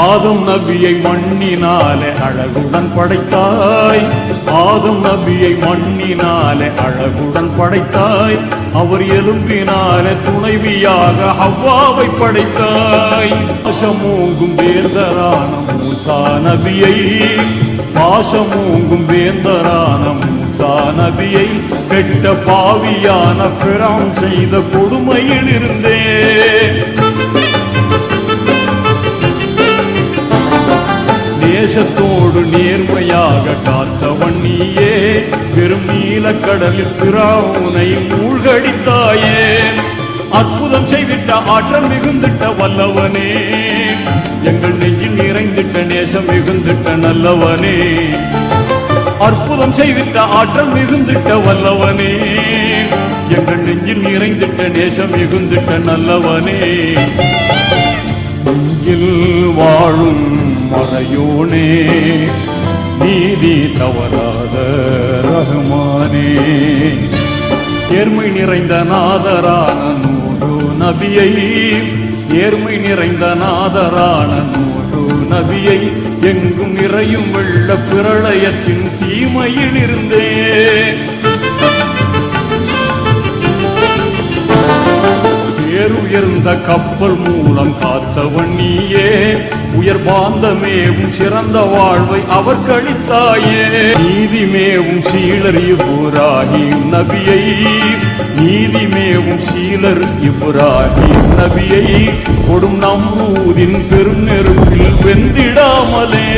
ஆதம் நபியை மண்ணினாலே அழகுடன் படைத்தாய். ஆதம் நபியை மண்ணினாலே அழகுடன் படைத்தாய். அவர் எலும்பினாலே துணைவியாக ஹவ்வாவை படைத்தாய். பாசமூங்கும் வேந்தரான மூசா நபியை, பாசமூங்கும் வேந்தரான மூசா நபியை கெட்ட பாவியான பிரான் செய்த கொடுமையில் இருந்தே தேசத்தோடு நேர்மையாக காத்தவன் நீயே. பெரும் நீலக்கடலில் பிராவுனை மூழ்கடித்தாயே. அற்புதம் செய்திட்ட ஆற்றல் மிகுந்திட்ட வல்லவனே, எங்கள் நெஞ்சில் நிறைந்திட்ட நேசம் மிகுந்திட்ட நல்லவனே. அற்புதம் செய்திட்ட ஆற்றல் மிகுந்திட்ட வல்லவனே, எங்கள் நெஞ்சில் நிறைந்திட்ட நேசம் மிகுந்திட்ட நல்லவனே. நெஞ்சில் வாழும் மறையோனே, நீதி தவறாத ரஹ்மானே. ஏர்மை நிறைந்த நாதரான நூறு நபியை, ஏர்மை நிறைந்த நாதரான நூறு நபியை எங்கும் நிறையும் வெள்ள பிரளயத்தின் தீமையில் இருந்தே உயர்ந்த கப்பல் மூலம் காத்தவன் நீயே. உயர்பாந்தமேவும் சிறந்த வாழ்வை அவர் கழித்தாயே. நீதிமேவும் சீலர் இப்ராஹிம் நபியை, நீதிமேவும் சீலர் இப்ராஹிம் நபியை கொடும் நம்ரூதின் பெரும் நெருப்பில் வெந்திடாமலே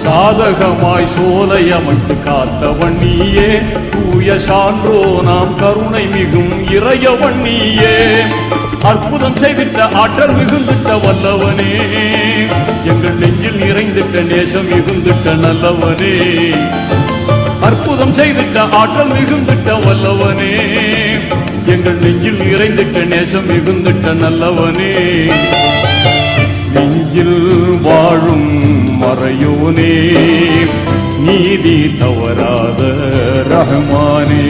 சாதகமாய் சோலை அமைத்து காத்தவன் நீயே. தூய சான்றோ நாம் கருணை மிகும் இறையவன் நீயே. அற்புதம் செய்திட்ட ஆற்றல் மிகுந்திட்ட வல்லவனே, எங்கள் நெஞ்சில் நிறைந்திட்ட நேசம் மிகுந்திட்ட நல்லவனே. அற்புதம் செய்திட்ட ஆற்றல் மிகுந்திட்ட வல்லவனே, எங்கள் நெஞ்சில் நிறைந்திட்ட நேசம் மிகுந்திட்ட நல்லவனே. நெஞ்சில் வாழும் மறையோனே, நீதி தவறாத ரஹ்மானே.